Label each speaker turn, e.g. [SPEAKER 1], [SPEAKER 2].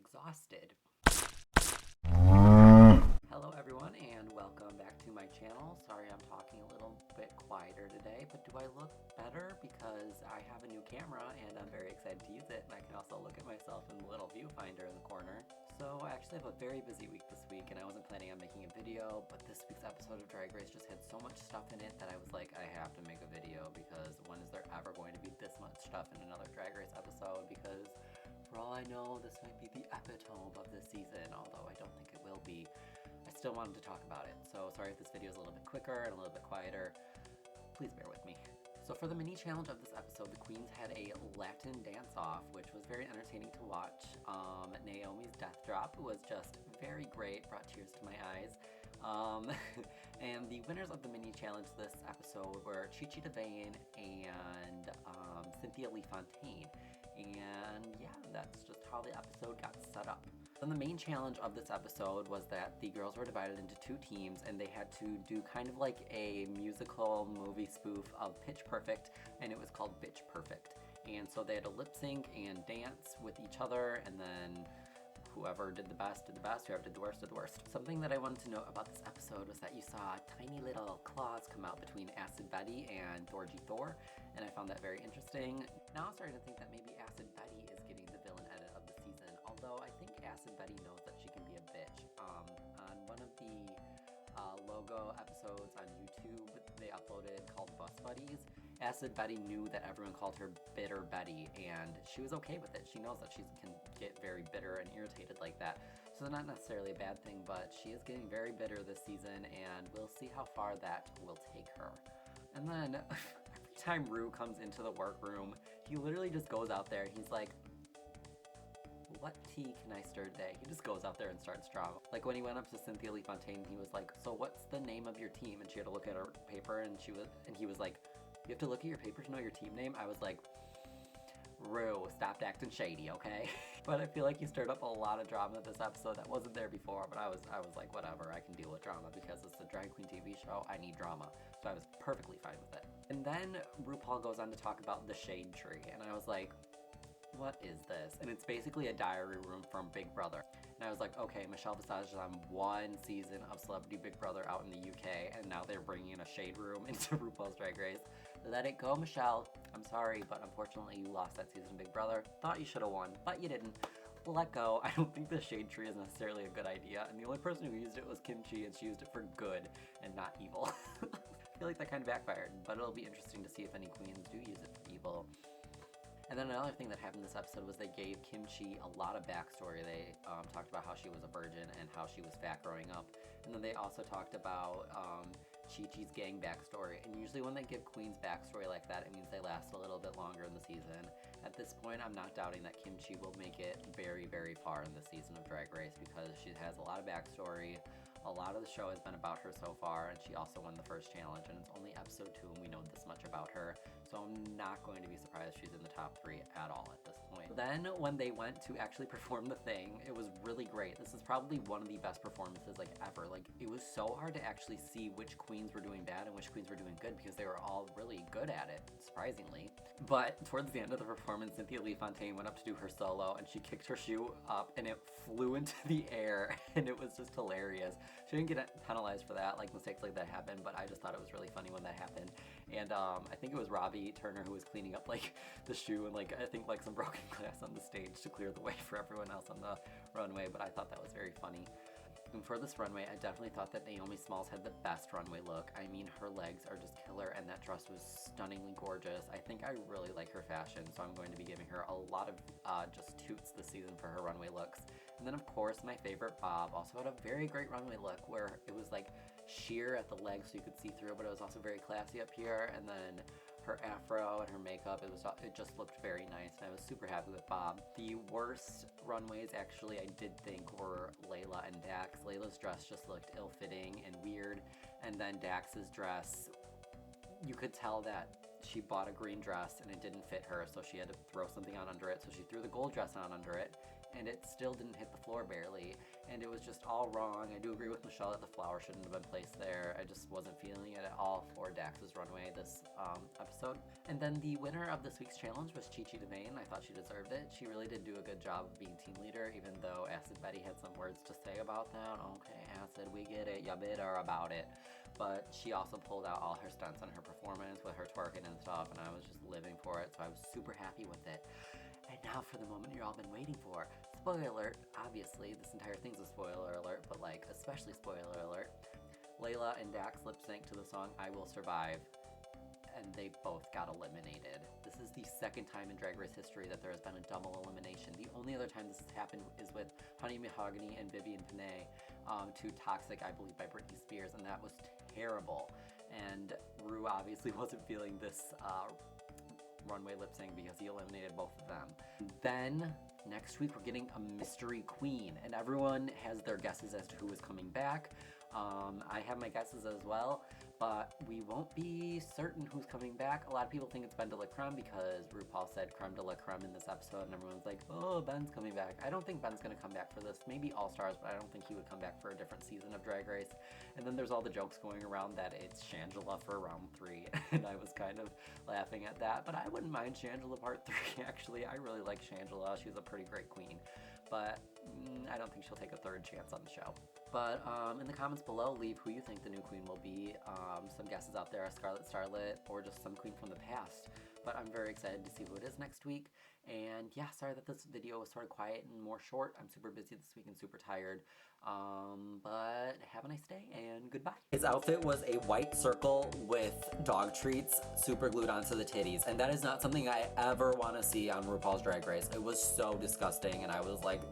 [SPEAKER 1] exhausted. Hello everyone and welcome back to my channel. Sorry I'm talking a little bit quieter today, but do I look better? Because I have a new camera and I'm very excited to use it, and I can also look at myself in the little viewfinder in the corner. So I actually have a very busy week this week and I wasn't planning on making a video, but this week's episode of Drag Race just had so much stuff in it that I was like, I have to make a video because when is there ever going to be this much stuff in another Drag Race episode? Because for all I know, this might be the epitome of this season, although I don't think it will be. I still wanted to talk about it, so sorry if this video is a little bit quicker and a little bit quieter. Please bear with me. So for the mini challenge of this episode, the queens had a Latin dance-off, which was very entertaining to watch. Naomi's death drop was just very great, brought tears to my eyes. And the winners of the mini challenge this episode were Chi Chi DeVayne and Cynthia Lee Fontaine. And yeah, that's just how the episode got set up. Then the main challenge of this episode was that the girls were divided into two teams and they had to do kind of like a musical movie spoof of Pitch Perfect, and it was called Bitch Perfect. And so they had to lip sync and dance with each other, and then whoever did the best, whoever did the worst, did the worst. Something that I wanted to note about this episode was that you saw tiny little claws come out between Acid Betty and Dorji Thor, and I found that very interesting. Now I'm starting to think that maybe Acid Betty is getting the villain edit of the season, although I think Acid Betty knows that she can be a bitch. On one of the logo episodes on YouTube they uploaded called Bus Buddies, Acid Betty knew that everyone called her Bitter Betty, and she was okay with it. She knows that she can get very bitter and irritated like that. So it's not necessarily a bad thing, but she is getting very bitter this season, and we'll see how far that will take her. And then every time Rue comes into the workroom, he literally just goes out there. He's like, what tea can I stir today? He just goes out there and starts drama. Like when he went up to Cynthia Lee Fontaine, he was like, so what's the name of your team? And she had to look at her paper, and he was like, you have to look at your paper to know your team name? I was like, Rue, stop acting shady, okay? But I feel like he stirred up a lot of drama this episode that wasn't there before, but I was like, whatever, I can deal with drama because it's a drag queen TV show, I need drama. So I was perfectly fine with it. And then RuPaul goes on to talk about the shade tree, and I was like, what is this? And it's basically a diary room from Big Brother. And I was like, okay, Michelle Visage is on one season of Celebrity Big Brother out in the UK, and now they're bringing in a shade room into RuPaul's Drag Race. Let it go, Michelle. I'm sorry, but unfortunately you lost that season of Big Brother. Thought you should have won, but you didn't. Let go. I don't think the shade tree is necessarily a good idea, and the only person who used it was Kimchi, and she used it for good and not evil. I feel like that kind of backfired, but it'll be interesting to see if any queens do use it for evil. And then another thing that happened this episode was they gave Kimchi a lot of backstory. They talked about how she was a virgin and how she was fat growing up. And then they also talked about Chi-Chi's gang backstory. And usually when they give queens backstory like that, it means they last a little bit longer in the season. At this point, I'm not doubting that Kimchi will make it very, very far in the season of Drag Race because she has a lot of backstory. A lot of the show has been about her so far, and she also won the first challenge, and it's only episode 2 and we know this much about her, so I'm not going to be surprised if she's in the top 3 at all at this point. Then when they went to actually perform the thing, it was really great. This is probably one of the best performances like ever. Like, it was so hard to actually see which queens were doing bad and which queens were doing good because they were all really good at it, surprisingly. But towards the end of the performance, Cynthia Lee Fontaine went up to do her solo, and she kicked her shoe up and it flew into the air, and it was just hilarious. She didn't get penalized for that, like mistakes like that happen, but I just thought it was really funny when that happened. And I think it was Robbie Turner who was cleaning up like the shoe and like I think like some broken glass on the stage to clear the way for everyone else on the runway, but I thought that was very funny. And for this runway, I definitely thought that Naomi Smalls had the best runway look. I mean, her legs are just killer, and that dress was stunningly gorgeous. I think I really like her fashion, so I'm going to be giving her a lot of just toots this season for her runway looks. And then, of course, my favorite, Bob, also had a very great runway look where it was like sheer at the legs so you could see through, but it was also very classy up here. And then her afro and her makeup, it just looked very nice, and I was super happy with Bob. The worst runways, actually, I did think were Layla and Dax. Layla's dress just looked ill-fitting and weird, and then Dax's dress, you could tell that she bought a green dress and it didn't fit her, so she had to throw something on under it, so she threw the gold dress on under it, and it still didn't hit the floor barely, and it was just all wrong. I do agree with Michelle that the flower shouldn't have been placed there. I just wasn't feeling it at all for Dax's runway this episode. And then the winner of this week's challenge was Chi Chi DeVayne. I thought she deserved it. She really did do a good job of being team leader, even though Acid Betty had some words to say about that. Okay, Acid, we get it, you bitter about it. But she also pulled out all her stunts on her performance with her twerking and stuff, and I was just living for it, so I was super happy with it. And now for the moment you've all been waiting for. Spoiler alert, obviously, this entire thing's a spoiler alert, but like, especially spoiler alert. Layla and Dax lip sync to the song I Will Survive, and they both got eliminated. This is the second time in Drag Race history that there has been a double elimination. The only other time this has happened is with Honey Mahogany and Vivian Panay to Toxic, I Believe, by Britney Spears, and that was terrible. And Rue obviously wasn't feeling this runway lip sync because he eliminated both of them. Then next week we're getting a mystery queen, and everyone has their guesses as to who is coming back. I have my guesses as well, but we won't be certain who's coming back. A lot of people think it's Ben de la Creme because RuPaul said creme de la creme in this episode, and everyone's like, oh, Ben's coming back. I don't think Ben's gonna come back for this. Maybe All Stars, but I don't think he would come back for a different season of Drag Race. And then there's all the jokes going around that it's Shangela for round 3, and I was kind of laughing at that, but I wouldn't mind Shangela part 3, actually. I really like Shangela. She's a pretty great queen, but I don't think she'll take a third chance on the show. But in the comments below, leave who you think the new queen will be. Some guesses out there, a Scarlet Starlet, or just some queen from the past. But I'm very excited to see who it is next week. And yeah, sorry that this video was sort of quiet and more short. I'm super busy this week and super tired. But have a nice day and goodbye. His outfit was a white circle with dog treats super glued onto the titties. And that is not something I ever want to see on RuPaul's Drag Race. It was so disgusting, and I was like,